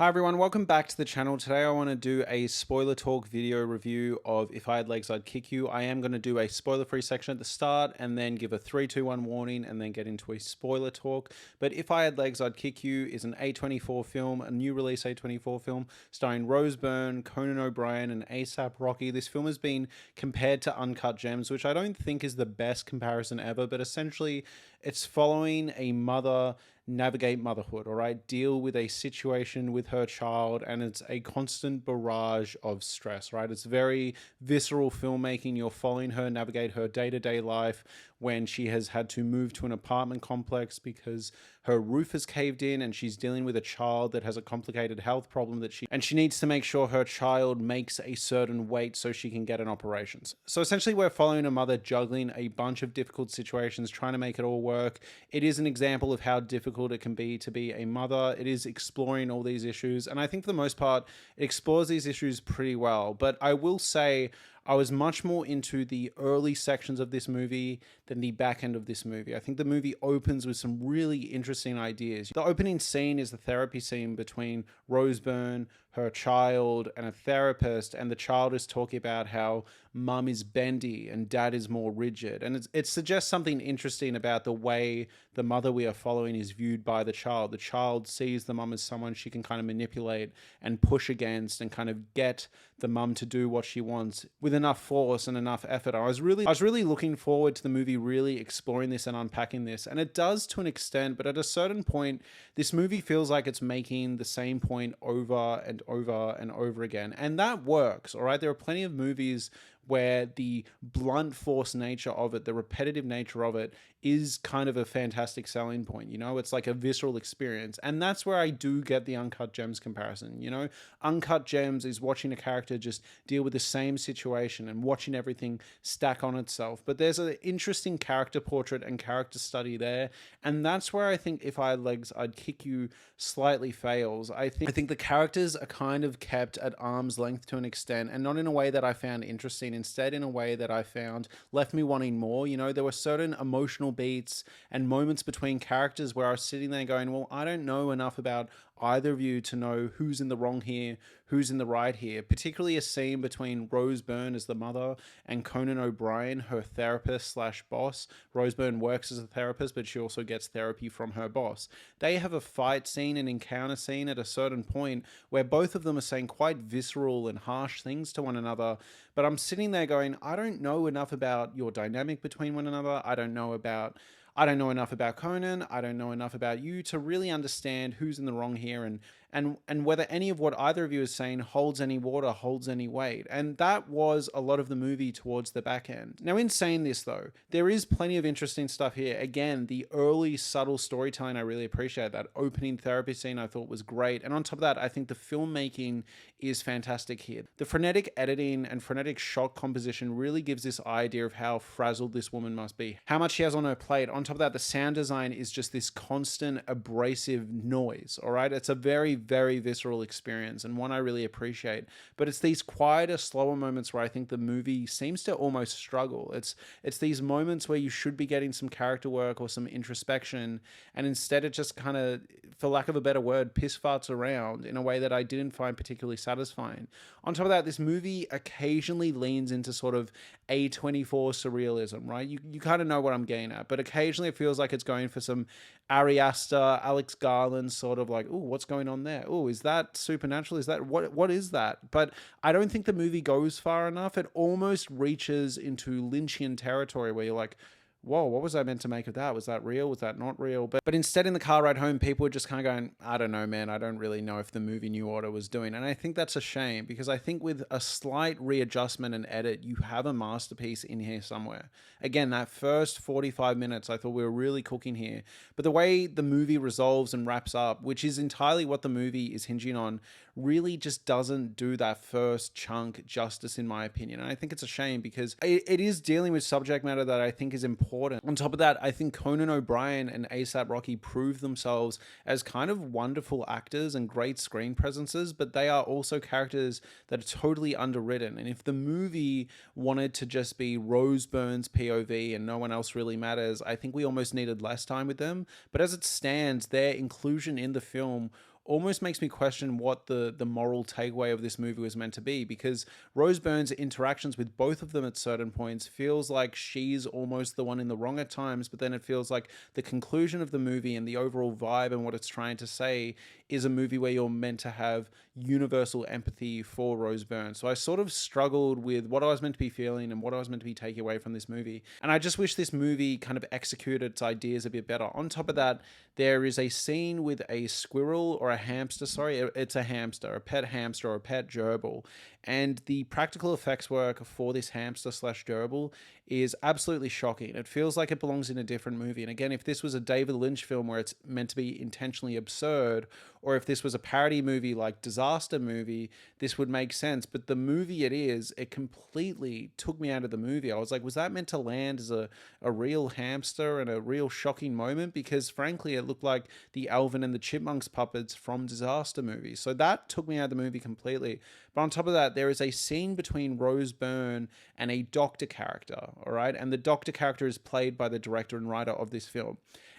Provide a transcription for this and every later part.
Hi everyone, welcome back to the channel. Today I want to do a spoiler talk video review of If I Had Legs I'd Kick You. I am going to do a spoiler free section at the start and then give a 3, 2, 1 warning and then get into a spoiler talk. But If I Had Legs I'd Kick You is an A24 film, a new release A24 film starring Rose Byrne, Conan O'Brien and asaprocky. This film has been compared to Uncut Gems, which I don't think is the best comparison ever, but essentially it's following a mother navigate motherhood, all right, deal with a situation with her child, and it's a constant barrage of stress, right? It's very visceral filmmaking. You're following her navigate her day-to-day life when she has had to move to an apartment complex because her roof has caved in and she's dealing with a child that has a complicated health problem that she needs to make sure her child makes a certain weight so she can get an operation. So essentially we're following a mother juggling a bunch of difficult situations, trying to make it all work. It is an example of how difficult it can be to be a mother. It is exploring all these issues, and I think for the most part it explores these issues pretty well. But I will say I was much more into the early sections of this movie than the back end of this movie. I think the movie opens with some really interesting ideas. The opening scene is the therapy scene between Rose Byrne, her child, and a therapist, and the child is talking about how mum is bendy and dad is more rigid. And it suggests something interesting about the way the mother we are following is viewed by the child. The child sees the mum as someone she can kind of manipulate and push against and kind of get the mum to do what she wants with enough force and enough effort. I was really looking forward to the movie really exploring this and unpacking this, and it does to an extent, but at a certain point this movie feels like it's making the same point over and over and over again, and that works. All right, there are plenty of movies where the blunt force nature of it, the repetitive nature of it, is kind of a fantastic selling point. You know, it's like a visceral experience. And that's where I do get the Uncut Gems comparison. You know, Uncut Gems is watching a character just deal with the same situation and watching everything stack on itself. But there's an interesting character portrait and character study there. And that's where I think If I Had Legs I'd Kick You slightly fails. I think the characters are kind of kept at arm's length to an extent, and not in a way that I found interesting. Instead, in a way that I found left me wanting more. You know, there were certain emotional beats and moments between characters where I was sitting there going, well, I don't know enough about either of you to know who's in the wrong here, who's in the right here. Particularly a scene between Rose Byrne as the mother and Conan O'Brien, her therapist slash boss. Rose Byrne works as a therapist, but she also gets therapy from her boss. They have a fight scene, an encounter scene at a certain point where both of them are saying quite visceral and harsh things to one another. But I'm sitting there going, I don't know enough about your dynamic between one another. I don't know enough about Conan. I don't know enough about you to really understand who's in the wrong here and whether any of what either of you is saying holds any water, holds any weight. And that was a lot of the movie towards the back end. Now, in saying this though, there is plenty of interesting stuff here. Again, the early subtle storytelling, I really appreciate. That opening therapy scene I thought was great. And on top of that, I think the filmmaking is fantastic here. The frenetic editing and frenetic shot composition really gives this idea of how frazzled this woman must be, how much she has on her plate. On top of that, the sound design is just this constant abrasive noise, all right? It's a very, very visceral experience and one I really appreciate. But it's these quieter, slower moments where I think the movie seems to almost struggle. It's these moments where you should be getting some character work or some introspection, and instead it just kind of, for lack of a better word, piss farts around in a way that I didn't find particularly satisfying. On top of that, this movie occasionally leans into sort of A24 surrealism, right? You kind of know what I'm getting at, but occasionally it feels like it's going for some Ari Aster, Alex Garland sort of like, oh, what's going on there? Oh, is that supernatural? Is that what is that? But I don't think the movie goes far enough. It almost reaches into Lynchian territory where you're like, whoa, what was I meant to make of that? Was that real? Was that not real? But instead, in the car ride home, people were just kind of going, I don't know, man. I don't really know if the movie New Order was doing. And I think that's a shame, because I think with a slight readjustment and edit, you have a masterpiece in here somewhere. Again, that first 45 minutes, I thought we were really cooking here. But the way the movie resolves and wraps up, which is entirely what the movie is hinging on, really just doesn't do that first chunk justice, in my opinion. And I think it's a shame, because it is dealing with subject matter that I think is important. On top of that, I think Conan O'Brien and asaprocky prove themselves as kind of wonderful actors and great screen presences, but they are also characters that are totally underwritten. And if the movie wanted to just be Rose Byrne's POV and no one else really matters, I think we almost needed less time with them. But as it stands, their inclusion in the film almost makes me question what the moral takeaway of this movie was meant to be, because Rose Byrne's interactions with both of them at certain points feels like she's almost the one in the wrong at times, but then it feels like the conclusion of the movie and the overall vibe and what it's trying to say is a movie where you're meant to have universal empathy for Rose Byrne. So I sort of struggled with what I was meant to be feeling and what I was meant to be taking away from this movie. And I just wish this movie kind of executed its ideas a bit better. On top of that, there is a scene with a squirrel or a hamster, sorry, it's a hamster, a pet hamster or a pet gerbil. And the practical effects work for this hamster slash gerbil is absolutely shocking. It feels like it belongs in a different movie. And again, if this was a David Lynch film where it's meant to be intentionally absurd, or if this was a parody movie like Disaster Movie, this would make sense. But the movie it completely took me out of the movie. I was like, was that meant to land as a real hamster and a real shocking moment? Because frankly, it looked like the Alvin and the Chipmunks puppets from Disaster Movie. So that took me out of the movie completely. But on top of that, there is a scene between Rose Byrne and a doctor character, all right? And the doctor character is played by the director and writer of this film.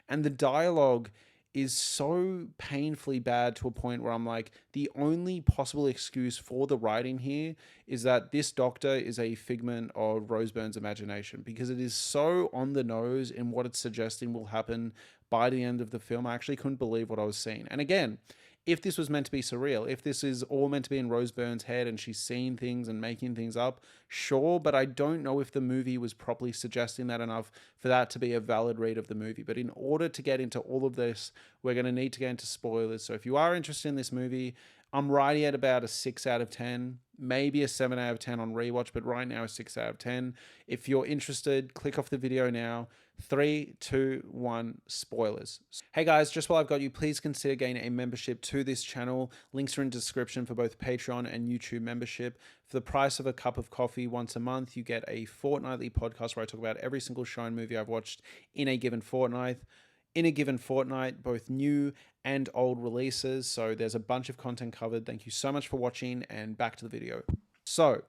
And the dialogue is so painfully bad to a point where I'm like, the only possible excuse for the writing here is that this doctor is a figment of Rose Byrne's imagination, because it is so on the nose in what it's suggesting will happen by the end of the film. I actually couldn't believe what I was seeing. And again, if this was meant to be surreal, if this is all meant to be in Rose Byrne's head and she's seeing things and making things up, sure, but I don't know if the movie was properly suggesting that enough for that to be a valid read of the movie. But in order to get into all of this, we're going to need to get into spoilers. So if you are interested in this movie, I'm writing at about a 6 out of 10, maybe a 7 out of 10 on rewatch, but right now a 6 out of 10. If you're interested, click off the video now. 3, 2, 1, spoilers. Hey guys, just while I've got you, please consider getting a membership to this channel. Links are in the description for both Patreon and YouTube membership. For the price of a cup of coffee once a month, you get a fortnightly podcast where I talk about every single show and movie I've watched in a given fortnight. Both new and old releases. So there's a bunch of content covered. Thank you so much for watching, and back to the video. So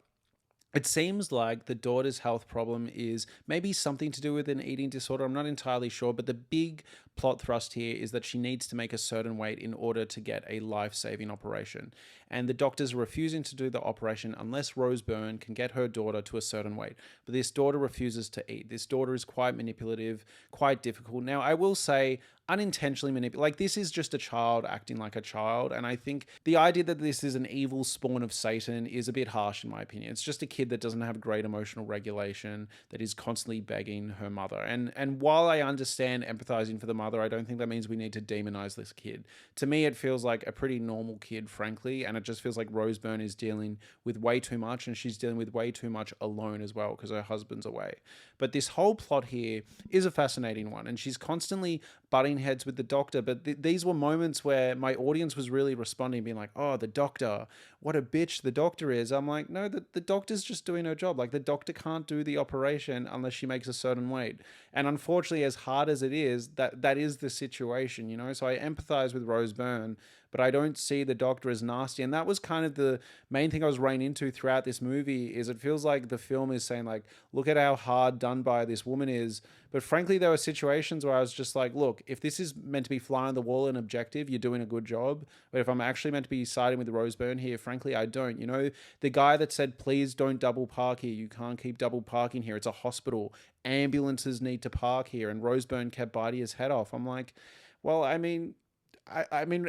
it seems like the daughter's health problem is maybe something to do with an eating disorder. I'm not entirely sure, but the big plot thrust here is that she needs to make a certain weight in order to get a life-saving operation. And the doctors are refusing to do the operation unless Rose Byrne can get her daughter to a certain weight. But this daughter refuses to eat. This daughter is quite manipulative, quite difficult. Now, I will say unintentionally manipulative. Like, this is just a child acting like a child. And I think the idea that this is an evil spawn of Satan is a bit harsh in my opinion. It's just a kid that doesn't have great emotional regulation, that is constantly begging her mother. And while I understand empathizing for the mother, I don't think that means we need to demonize this kid. To me, it feels like a pretty normal kid, frankly, and it just feels like Rose Byrne is dealing with way too much, and she's dealing with way too much alone as well because her husband's away. But this whole plot here is a fascinating one, and she's constantly butting heads with the doctor. But these were moments where my audience was really responding, being like, oh, the doctor, what a bitch the doctor is. I'm like, no, the doctor's just doing her job. Like, the doctor can't do the operation unless she makes a certain weight. And unfortunately, as hard as it is, that is the situation, you know? So I empathize with Rose Byrne, but I don't see the doctor as nasty. And that was kind of the main thing I was running into throughout this movie, is it feels like the film is saying, like, look at how hard done by this woman is. But frankly, there were situations where I was just like, look, if this is meant to be fly on the wall and objective, you're doing a good job. But if I'm actually meant to be siding with Rose Byrne here, frankly, I don't. You know, the guy that said, please don't double park here. You can't keep double parking here. It's a hospital. Ambulances need to park here. And Rose Byrne kept biting his head off. I'm like, well, I mean,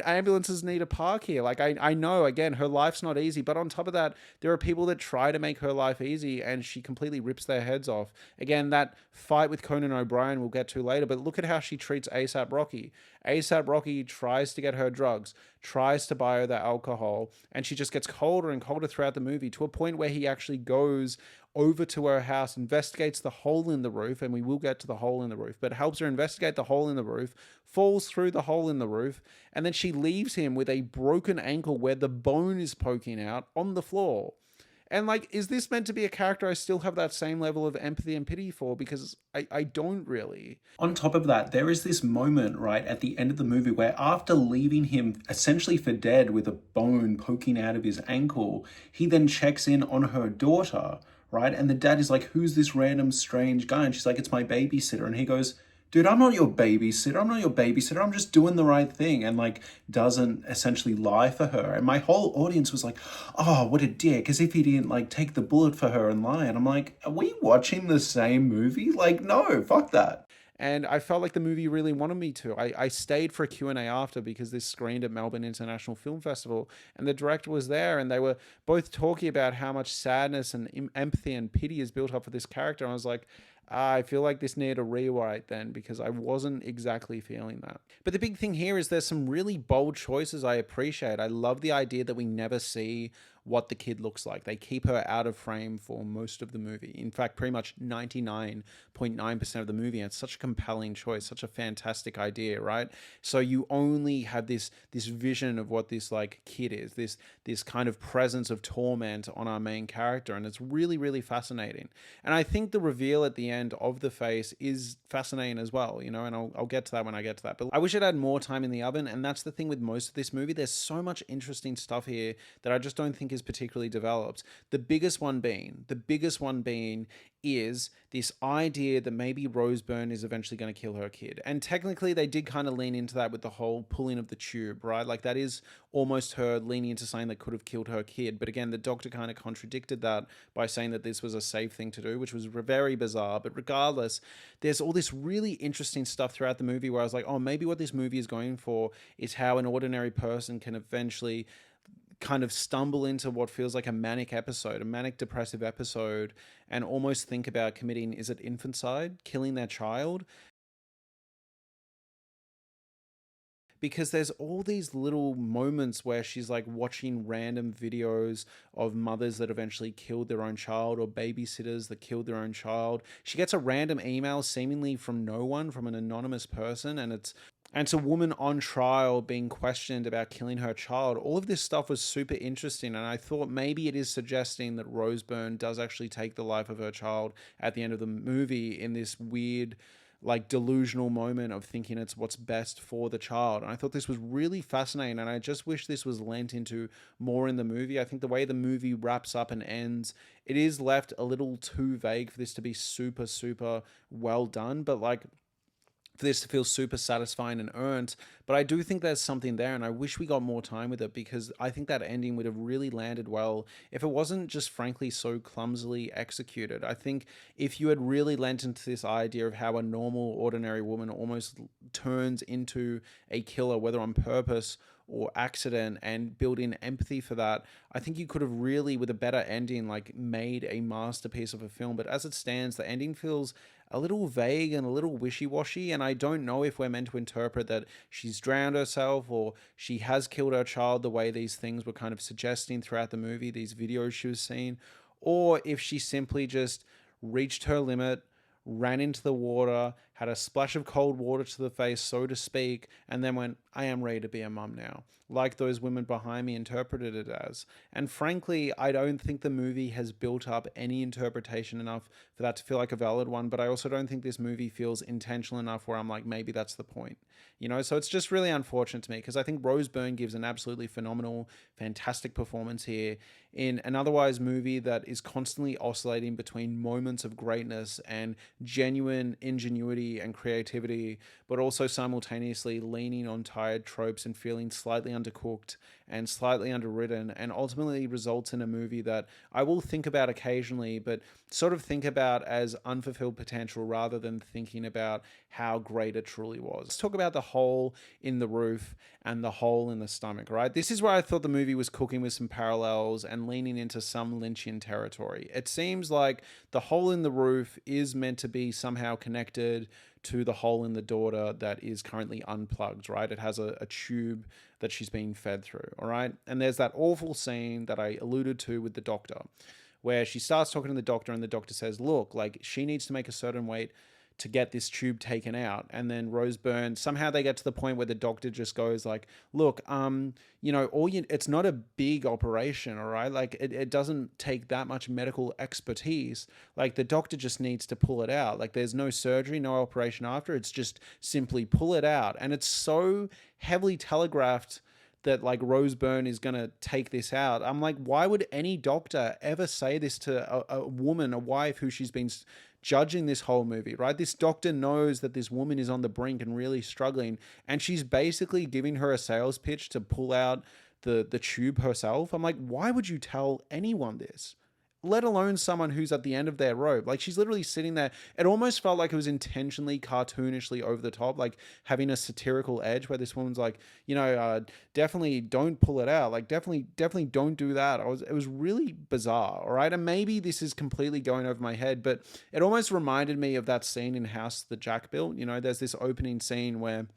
ambulances need to park here. Like, I know, again, her life's not easy, but on top of that, there are people that try to make her life easy and she completely rips their heads off. Again, that fight with Conan O'Brien we'll get to later, but look at how she treats ASAP Rocky tries to get her drugs, tries to buy her the alcohol, and she just gets colder and colder throughout the movie, to a point where he actually goes over to her house, investigates the hole in the roof, and we will get to the hole in the roof, but helps her investigate the hole in the roof, falls through the hole in the roof, and then she leaves him with a broken ankle where the bone is poking out on the floor. And like, is this meant to be a character I still have that same level of empathy and pity for? Because I don't really. On top of that, there is this moment, right, at the end of the movie where, after leaving him essentially for dead with a bone poking out of his ankle, he then checks in on her daughter, right? And the dad is like, who's this random strange guy? And she's like, it's my babysitter. And he goes, dude, I'm not your babysitter. I'm not your babysitter. I'm just doing the right thing. And like, doesn't essentially lie for her. And my whole audience was like, oh, what a dick. As if he didn't like take the bullet for her and lie. And I'm like, are we watching the same movie? Like, no, fuck that. And I felt like the movie really wanted me to. I stayed for a Q&A after because this screened at Melbourne International Film Festival, and the director was there, and they were both talking about how much sadness and empathy and pity is built up for this character. And I was like, I feel like this needed a rewrite then, because I wasn't exactly feeling that. But the big thing here is there's some really bold choices I appreciate. I love the idea that we never see what the kid looks like. They keep her out of frame for most of the movie. In fact, pretty much 99.9% of the movie. And it's such a compelling choice, such a fantastic idea, right? So you only have this vision of what this like kid is, this kind of presence of torment on our main character, and it's really really fascinating. And I think the reveal at the end of the face is fascinating as well, you know, and I'll get to that when I get to that. But I wish it had more time in the oven, and that's the thing with most of this movie. There's so much interesting stuff here that I just don't think is particularly developed. The biggest one being is this idea that maybe Rose Byrne is eventually going to kill her kid. And technically, they did kind of lean into that with the whole pulling of the tube, right? Like, that is almost her leaning into saying that could have killed her kid. But again, the doctor kind of contradicted that by saying that this was a safe thing to do, which was very bizarre. But regardless, there's all this really interesting stuff throughout the movie where I was like, oh, maybe what this movie is going for is how an ordinary person can eventually kind of stumble into what feels like a manic episode, a manic depressive episode, and almost think about committing, is it infanticide, killing their child? Because there's all these little moments where she's like watching random videos of mothers that eventually killed their own child, or babysitters that killed their own child. She gets a random email seemingly from no one, from an anonymous person, and it's a woman on trial being questioned about killing her child. All of this stuff was super interesting, and I thought maybe it is suggesting that Rose Byrne does actually take the life of her child at the end of the movie in this weird, like, delusional moment of thinking it's what's best for the child. And I thought this was really fascinating, and I just wish this was lent into more in the movie. I think the way the movie wraps up and ends, it is left a little too vague for this to be super, super well done. But like, for this to feel super satisfying and earned. But I do think there's something there, and I wish we got more time with it, because I think that ending would have really landed well if it wasn't just frankly so clumsily executed. I think if you had really lent into this idea of how a normal, ordinary woman almost turns into a killer, whether on purpose or accident, and build in empathy for that, I think you could have really, with a better ending, like made a masterpiece of a film. But as it stands, the ending feels a little vague and a little wishy-washy, and I don't know if we're meant to interpret that she's drowned herself or she has killed her child the way these things were kind of suggesting throughout the movie, these videos she was seeing, or if she simply just reached her limit, ran into the water, had a splash of cold water to the face, so to speak, and then went, I am ready to be a mum now, like those women behind me interpreted it as. And frankly, I don't think the movie has built up any interpretation enough for that to feel like a valid one, but I also don't think this movie feels intentional enough where I'm like, maybe that's the point. You know, so it's just really unfortunate to me, because I think Rose Byrne gives an absolutely phenomenal, fantastic performance here in an otherwise movie that is constantly oscillating between moments of greatness and genuine ingenuity and creativity, but also simultaneously leaning on tired tropes and feeling slightly undercooked and slightly underwritten, and ultimately results in a movie that I will think about occasionally, but sort of think about as unfulfilled potential rather than thinking about how great it truly was. Let's talk about the hole in the roof and the hole in the stomach, right? This is where I thought the movie was cooking with some parallels and leaning into some Lynchian territory. It seems like the hole in the roof is meant to be somehow connected to the hole in the daughter that is currently unplugged, right? It has a tube that she's being fed through, all right? And there's that awful scene that I alluded to with the doctor, where she starts talking to the doctor, and the doctor says, look, like, she needs to make a certain weight to get this tube taken out. And then Rose Byrne, somehow they get to the point where the doctor just goes like, look, it's not a big operation, all right? Like, it doesn't take that much medical expertise. Like, the doctor just needs to pull it out. Like, there's no surgery, no operation after. It's just simply pull it out. And it's so heavily telegraphed that like Rose Byrne is going to take this out. I'm like, why would any doctor ever say this to a woman, a wife who she's been judging this whole movie, right? This doctor knows that this woman is on the brink and really struggling, and she's basically giving her a sales pitch to pull out the tube herself. I'm like, why would you tell anyone this? Let alone someone who's at the end of their rope. Like, she's literally sitting there. It almost felt like it was intentionally cartoonishly over the top, like having a satirical edge where this woman's like, definitely don't pull it out. Like, definitely don't do that. It was really bizarre. All right. And maybe this is completely going over my head, but it almost reminded me of that scene in House that Jack built. There's this opening scene where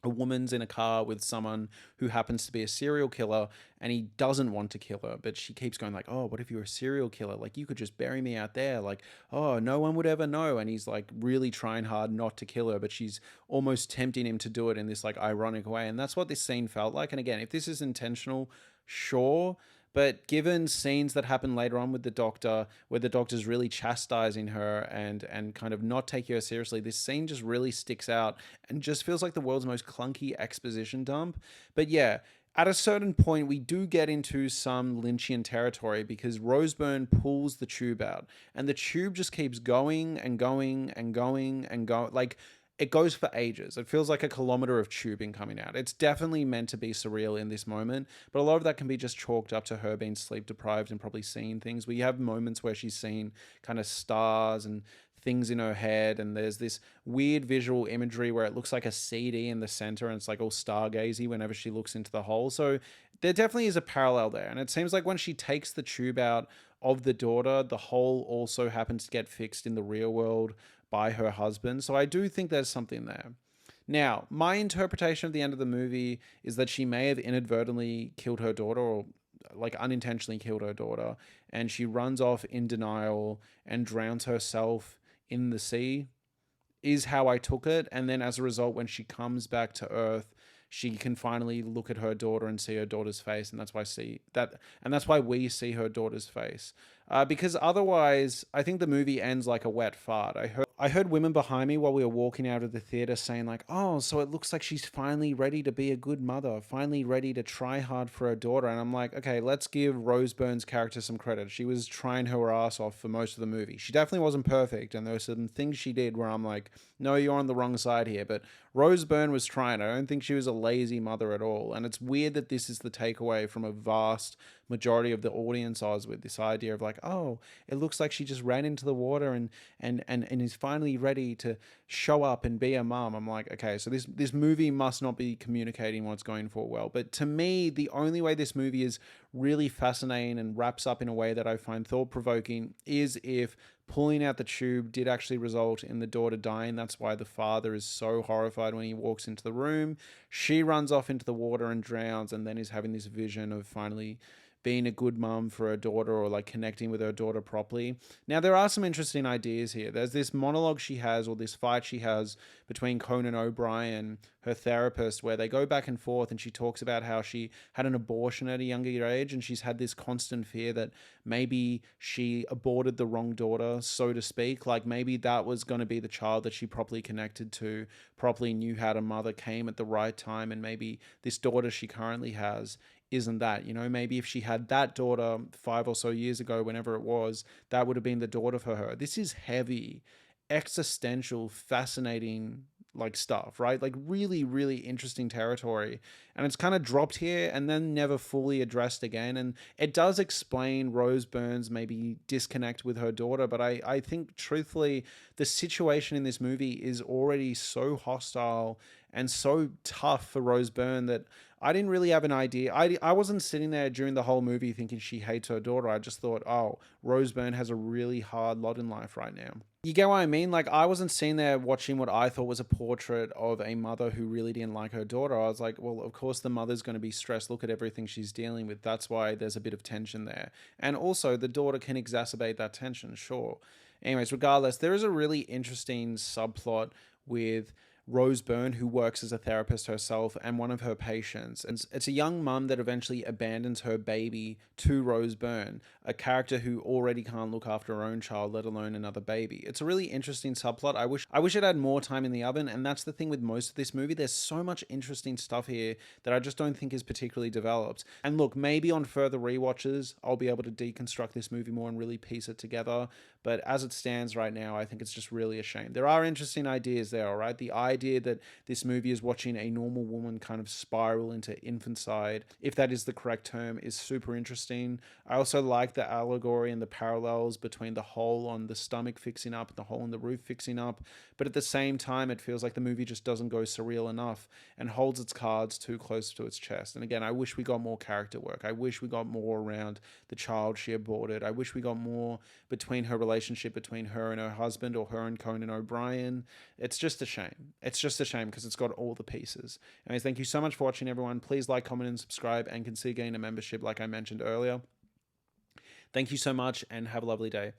a woman's in a car with someone who happens to be a serial killer, and he doesn't want to kill her, but she keeps going like, oh, what if you're a serial killer? Like, you could just bury me out there. Like, oh, no one would ever know. And he's like really trying hard not to kill her, but she's almost tempting him to do it in this like ironic way. And that's what this scene felt like. And again, if this is intentional, sure. But given scenes that happen later on with the doctor, where the doctor's really chastising her and kind of not taking her seriously, this scene just really sticks out and just feels like the world's most clunky exposition dump. But yeah, at a certain point, we do get into some Lynchian territory because Rose Byrne pulls the tube out, and the tube just keeps going and going and going and going. Like, it goes for ages. It feels like a kilometer of tubing coming out. It's definitely meant to be surreal in this moment, but a lot of that can be just chalked up to her being sleep deprived and probably seeing things. We have moments where she's seen kind of stars and things in her head, and there's this weird visual imagery where it looks like a CD in the center and it's like all stargazy whenever she looks into the hole. So there definitely is a parallel there. And it seems like when she takes the tube out of the daughter, the hole also happens to get fixed in the real world by her husband. So I do think there's something there. Now, my interpretation of the end of the movie is that she may have inadvertently killed her daughter, or like unintentionally killed her daughter, and she runs off in denial and drowns herself in the sea, is how I took it. And then as a result, when she comes back to Earth, she can finally look at her daughter and see her daughter's face, and that's why we see her daughter's face. Because otherwise, I think the movie ends like a wet fart. I heard women behind me while we were walking out of the theater saying like, "Oh, so it looks like she's finally ready to be a good mother, finally ready to try hard for her daughter." And I'm like, okay, let's give Rose Byrne's character some credit. She was trying her ass off for most of the movie. She definitely wasn't perfect, and there were some things she did where I'm like, no, you're on the wrong side here. But Rose Byrne was trying. I don't think she was a lazy mother at all. And it's weird that this is the takeaway from a vast majority of the audience I was with, this idea of like, oh, it looks like she just ran into the water and is finally ready to show up and be a mom. I'm like, okay, so this movie must not be communicating what's going for well. But to me, the only way this movie is really fascinating and wraps up in a way that I find thought-provoking is if pulling out the tube did actually result in the daughter dying. That's why the father is so horrified when he walks into the room. She runs off into the water and drowns, and then is having this vision of finally being a good mum for her daughter, or like connecting with her daughter properly. Now, there are some interesting ideas here. There's this monologue she has, or this fight she has between Conan O'Brien, her therapist, where they go back and forth, and she talks about how she had an abortion at a younger age, and she's had this constant fear that maybe she aborted the wrong daughter, so to speak. Like, maybe that was going to be the child that she properly connected to, properly knew how to mother, came at the right time, and maybe this daughter she currently has isn't that. Maybe if she had that daughter 5 or so years ago, whenever it was, that would have been the daughter for her. This is heavy, existential, fascinating like stuff, right? Like really, really interesting territory. And it's kind of dropped here and then never fully addressed again. And it does explain Rose Byrne's maybe disconnect with her daughter. But I think truthfully, the situation in this movie is already so hostile and so tough for Rose Byrne that I didn't really have an idea. I wasn't sitting there during the whole movie thinking she hates her daughter. I just thought, oh, Rose Byrne has a really hard lot in life right now. You get what I mean? Like, I wasn't sitting there watching what I thought was a portrait of a mother who really didn't like her daughter. I was like, well, of course the mother's going to be stressed. Look at everything she's dealing with. That's why there's a bit of tension there. And also, the daughter can exacerbate that tension, sure. Anyways, regardless, there is a really interesting subplot with Rose Byrne, who works as a therapist herself, and one of her patients. And it's a young mum that eventually abandons her baby to Rose Byrne, a character who already can't look after her own child, let alone another baby. It's a really interesting subplot. I wish it had more time in the oven, and that's the thing with most of this movie. There's so much interesting stuff here that I just don't think is particularly developed. And look, maybe on further rewatches, I'll be able to deconstruct this movie more and really piece it together. But as it stands right now, I think it's just really a shame. There are interesting ideas there, all right? The idea that this movie is watching a normal woman kind of spiral into infanticide, if that is the correct term, is super interesting. I also like the allegory and the parallels between the hole on the stomach fixing up and the hole in the roof fixing up. But at the same time, it feels like the movie just doesn't go surreal enough and holds its cards too close to its chest. And again, I wish we got more character work. I wish we got more around the child she aborted. I wish we got more between her relationship between her and her husband, or her and Conan O'Brien. It's just a shame. It's just a shame because it's got all the pieces. Anyways, thank you so much for watching, everyone. Please like, comment, and subscribe, and consider getting a membership like I mentioned earlier. Thank you so much, and have a lovely day.